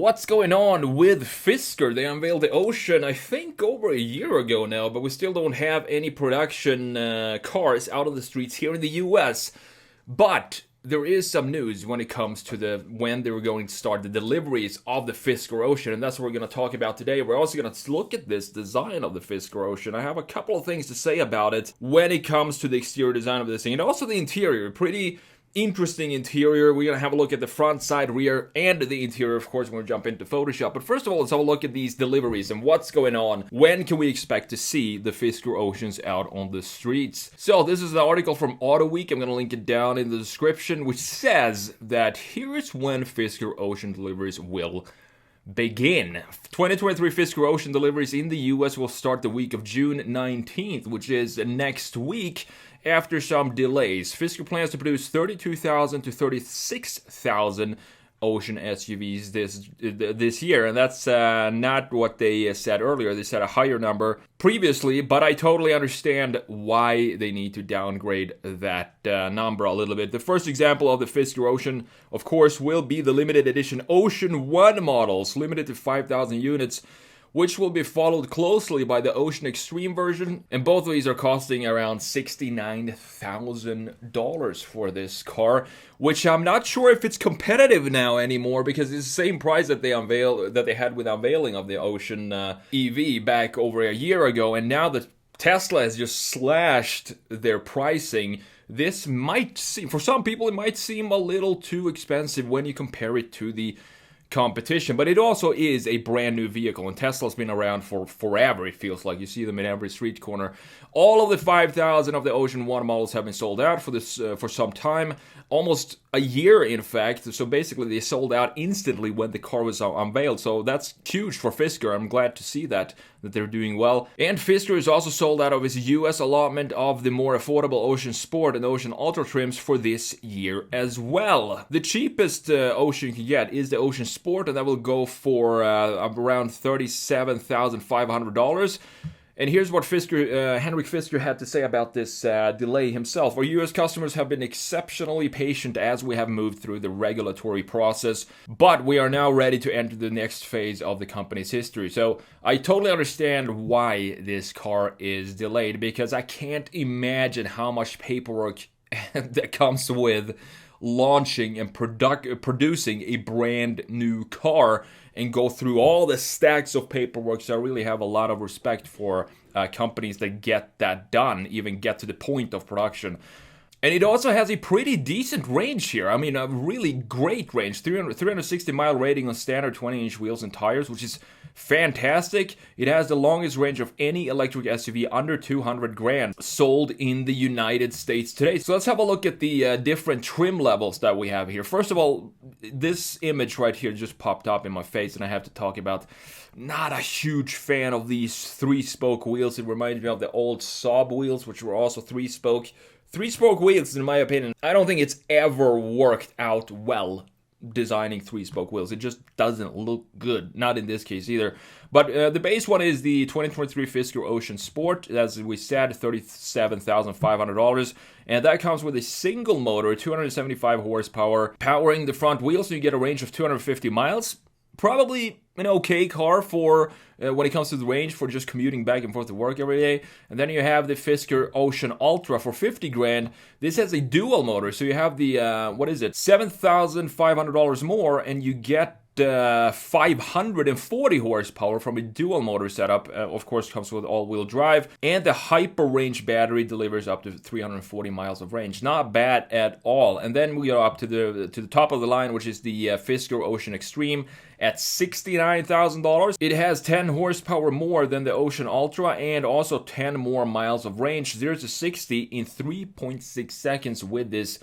What's going on with Fisker? They unveiled the Ocean, I think, over a year ago now, but we still don't have any production cars out of the streets here in the US. But there is some news when it comes to when they were going to start the deliveries of the Fisker Ocean, and that's what we're going to talk about today. We're also going to look at this design of the Fisker Ocean. I have a couple of things to say about it when it comes to the exterior design of this thing, and also the interior. Pretty interesting interior. We're gonna have a look at the front, side, rear, and the interior, of course, when we jump into Photoshop. But first of all, let's have a look at these deliveries and what's going on. When can we expect to see the Fisker Oceans out on the streets? So this is an article from Auto Week. I'm gonna link it down in the description, which says that here's when Fisker Ocean deliveries will begin. 2023 Fisker Ocean deliveries in the US will start the week of June 19th, which is next week. After some delays, Fisker plans to produce 32,000 to 36,000 Ocean SUVs this year, and that's not what they said earlier. They said a higher number previously, but I totally understand why they need to downgrade that number a little bit. The first example of the Fisker Ocean, of course, will be the limited edition Ocean 1 models, limited to 5,000 units, which will be followed closely by the Ocean Extreme version. And both of these are costing around $69,000 for this car, which I'm not sure if it's competitive now anymore, because it's the same price that they had with unveiling of the Ocean EV back over a year ago, and now that Tesla has just slashed their pricing, this might seem, for some people, it might seem a little too expensive when you compare it to the competition, but it also is a brand new vehicle, and Tesla's been around for forever. It feels like you see them in every street corner. All of the 5,000 of the Ocean 1 models have been sold out for this for some time, almost a year in fact. So basically they sold out instantly when the car was unveiled, so that's huge for Fisker. I'm glad to see that they're doing well. And Fisker is also sold out of its US allotment of the more affordable Ocean Sport and Ocean Ultra trims for this year as well. The cheapest Ocean you can get is the Ocean Sport, and that will go for around $37,500. And here's what Henrik Fisker had to say about this delay himself. Our US customers have been exceptionally patient as we have moved through the regulatory process, but we are now ready to enter the next phase of the company's history. So I totally understand why this car is delayed, because I can't imagine how much paperwork that comes with launching and producing a brand new car and go through all the stacks of paperwork. So I really have a lot of respect for companies that get that done, even get to the point of production. And it also has a pretty decent range here. I mean, a really great range. 360 mile rating on standard 20-inch wheels and tires, which is fantastic. It has the longest range of any electric SUV under 200 grand sold in the United States today. So let's have a look at the different trim levels that we have here. First of all, this image right here just popped up in my face, and I have to talk about. Not a huge fan of these 3-spoke wheels. It reminds me of the old Saab wheels, which were also 3-spoke. 3-spoke wheels, in my opinion, I don't think it's ever worked out well designing 3-spoke wheels. It just doesn't look good. Not in this case either. But the base one is the 2023 Fisker Ocean Sport. As we said, $37,500. And that comes with a single motor, 275 horsepower, powering the front wheels, so you get a range of 250 miles. Probably an okay car for when it comes to the range for just commuting back and forth to work every day. And then you have the Fisker Ocean Ultra for 50 grand. This has a dual motor, so you have the $7,500 more, and you get 540 horsepower from a dual motor setup. Of course, comes with all-wheel drive, and the Hyper Range battery delivers up to 340 miles of range. Not bad at all. And then we go up to the top of the line, which is the Fisker Ocean Extreme at $69,000. It has 10 horsepower more than the Ocean Ultra, and also 10 more miles of range, 0 to 60 in 3.6 seconds with this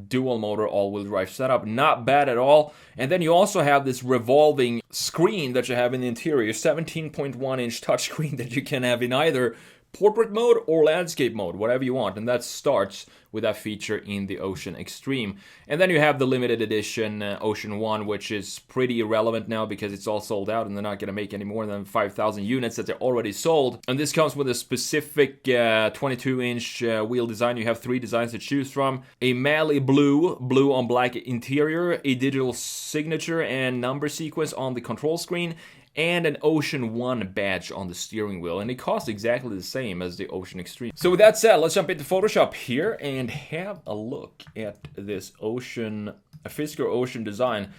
dual motor all-wheel drive setup. Not bad at all. And then you also have this revolving screen that you have in the interior, 17.1 inch touchscreen that you can have in either portrait mode or landscape mode, whatever you want, and that starts with that feature in the Ocean Extreme. And then you have the limited edition Ocean 1, which is pretty irrelevant now because it's all sold out and they're not going to make any more than 5,000 units that they're already sold. And this comes with a specific 22-inch wheel design. You have 3 designs to choose from: a Mali blue on black interior, a digital signature and number sequence on the control screen, and an Ocean 1 badge on the steering wheel. And it costs exactly the same as the Ocean Extreme. So with that said, let's jump into Photoshop here and have a look at this Fisker Ocean design.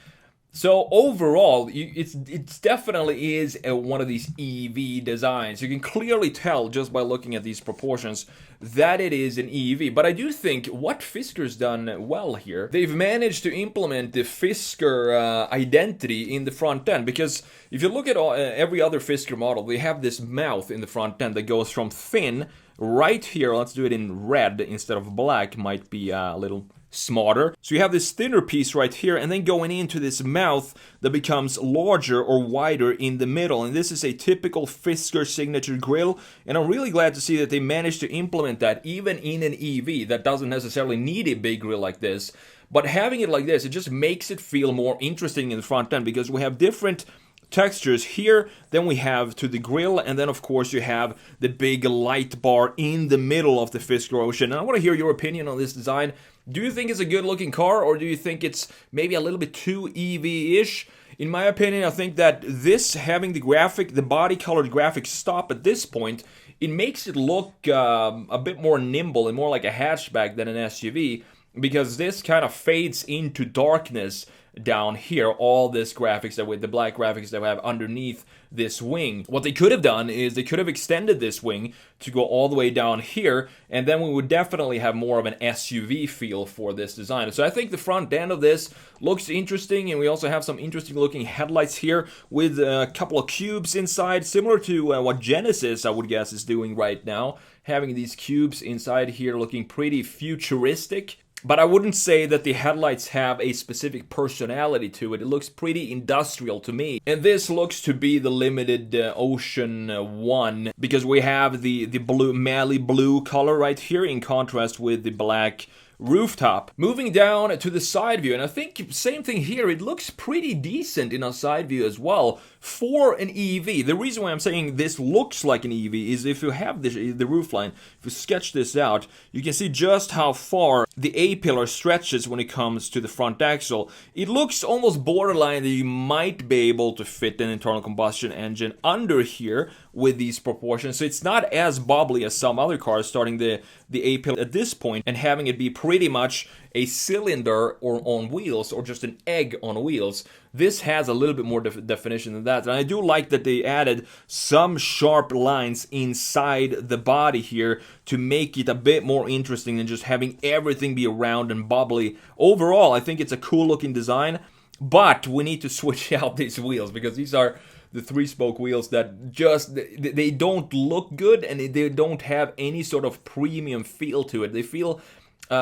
So overall, it definitely is one of these EV designs. You can clearly tell just by looking at these proportions that it is an EV. But I do think what Fisker's done well here, they've managed to implement the Fisker identity in the front end. Because if you look at every other Fisker model, they have this mouth in the front end that goes from thin right here. Let's do it in red instead of black, might be a little smarter. So you have this thinner piece right here, and then going into this mouth that becomes larger or wider in the middle. And this is a typical Fisker signature grille, and I'm really glad to see that they managed to implement that even in an EV that doesn't necessarily need a big grille like this. But having it like this, it just makes it feel more interesting in the front end, because we have different textures here, then we have to the grille, and then of course you have the big light bar in the middle of the Fisker Ocean. And I want to hear your opinion on this design. Do you think it's a good looking car, or do you think it's maybe a little bit too EV-ish? In my opinion, I think that this, having the body colored graphics stop at this point, it makes it look a bit more nimble and more like a hatchback than an SUV, because this kind of fades into darkness down here, all this graphics that with the black graphics that we have underneath this wing. What they could have done is they could have extended this wing to go all the way down here, and then we would definitely have more of an SUV feel for this design. So I think the front end of this looks interesting, and we also have some interesting looking headlights here with a couple of cubes inside, similar to what Genesis, I would guess, is doing right now, having these cubes inside here looking pretty futuristic. But I wouldn't say that the headlights have a specific personality to it. It looks pretty industrial to me. And this looks to be the limited Ocean 1, because we have the blue Mali blue color right here in contrast with the black rooftop. Moving down to the side view, and I think same thing here, it looks pretty decent in a side view as well for an EV. The reason why I'm saying this looks like an EV is if you have the roofline, if you sketch this out, you can see just how far the A-pillar stretches when it comes to the front axle. It looks almost borderline that you might be able to fit an internal combustion engine under here with these proportions. So it's not as bobbly as some other cars, starting the A-pillar at this point and having it be pretty much a cylinder or on wheels, or just an egg on wheels. This has a little bit more definition than that. And I do like that they added some sharp lines inside the body here to make it a bit more interesting than just having everything be round and bubbly. Overall, I think it's a cool looking design, but we need to switch out these wheels, because these are the 3-spoke wheels that just, they don't look good, and they don't have any sort of premium feel to it. They feel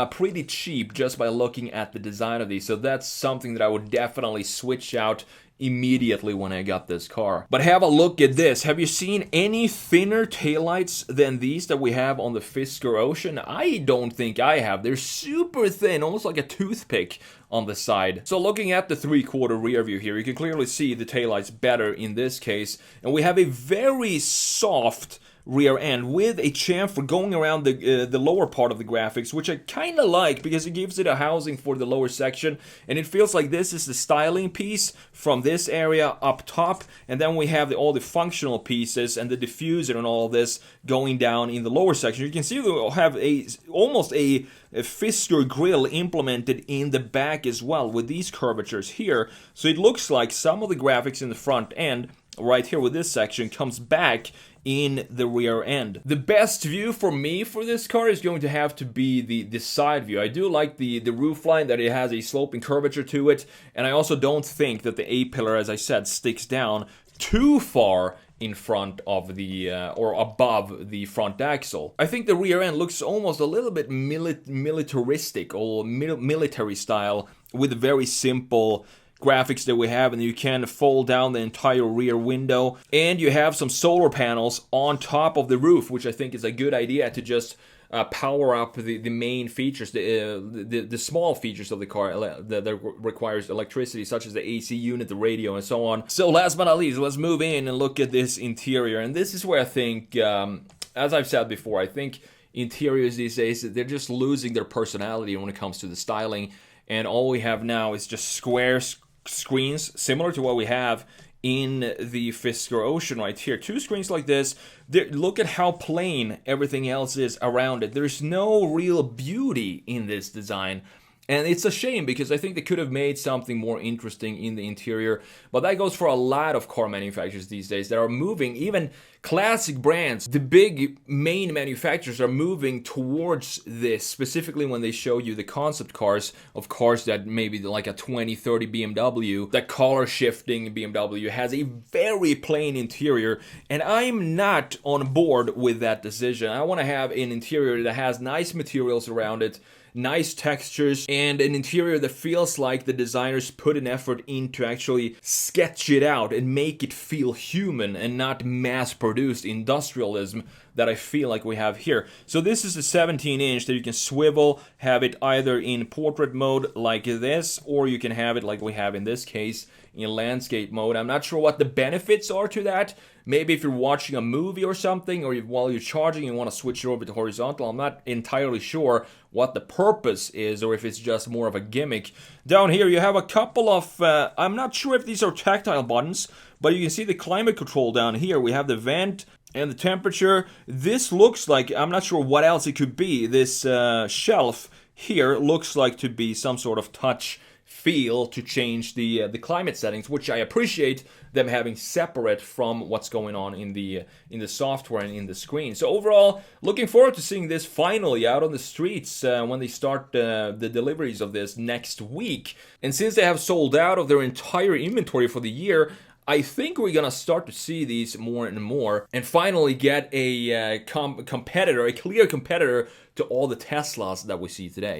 pretty cheap just by looking at the design of these. So that's something that I would definitely switch out immediately when I got this car. But have a look at this. Have you seen any thinner taillights than these that we have on the Fisker Ocean? I don't think I have. They're super thin, almost like a toothpick on the side. So looking at the 3/4 rear view here, you can clearly see the taillights better in this case. And we have a very soft rear end with a chamfer going around the lower part of the graphics, which I kind of like because it gives it a housing for the lower section, and it feels like this is the styling piece from this area up top, and then we have all the functional pieces and the diffuser and all of this going down in the lower section. You can see we have almost a Fisker grille implemented in the back as well with these curvatures here, so it looks like some of the graphics in the front end right here with this section comes back in the rear end. The best view for me for this car is going to have to be the side view. I do like the roofline, that it has a sloping curvature to it, and I also don't think that the A-pillar, as I said, sticks down too far in front of the or above the front axle. I think the rear end looks almost a little bit militaristic or military style, with very simple graphics that we have, and you can fold down the entire rear window, and you have some solar panels on top of the roof, which I think is a good idea to just power up the main features, the small features of the car that requires electricity, such as the AC unit, the radio, and so on. So last but not least, let's move in and look at this interior. And this is where I think, as I've said before, I think interiors these days, they're just losing their personality when it comes to the styling. And all we have now is just square screens, similar to what we have in the Fisker Ocean right here. 2 screens like this. Look at how plain everything else is around it. There's no real beauty in this design. And it's a shame, because I think they could have made something more interesting in the interior. But that goes for a lot of car manufacturers these days that are moving, even classic brands. The big main manufacturers are moving towards this, specifically when they show you the concept cars of cars that maybe like a 2030 BMW. The color shifting BMW has a very plain interior, and I'm not on board with that decision. I want to have an interior that has nice materials around it, nice textures, and an interior that feels like the designers put an effort into actually sketch it out and make it feel human and not mass-produced industrialism that I feel like we have here. So this is a 17-inch that you can swivel, have it either in portrait mode like this, or you can have it like we have in this case in landscape mode. I'm not sure what the benefits are to that. Maybe if you're watching a movie or something, or while you're charging you want to switch it over to horizontal. I'm not entirely sure what the purpose is, or if it's just more of a gimmick. Down here you have a couple of, I'm not sure if these are tactile buttons, but you can see the climate control down here. We have the vent and the temperature. This looks like, I'm not sure what else it could be. This shelf here looks like to be some sort of touch feel to change the climate settings, which I appreciate them having separate from what's going on in the software and in the screen. So overall, looking forward to seeing this finally out on the streets when they start the deliveries of this next week. And since they have sold out of their entire inventory for the year, I think we're gonna start to see these more and more, and finally get a competitor, a clear competitor to all the Teslas that we see today.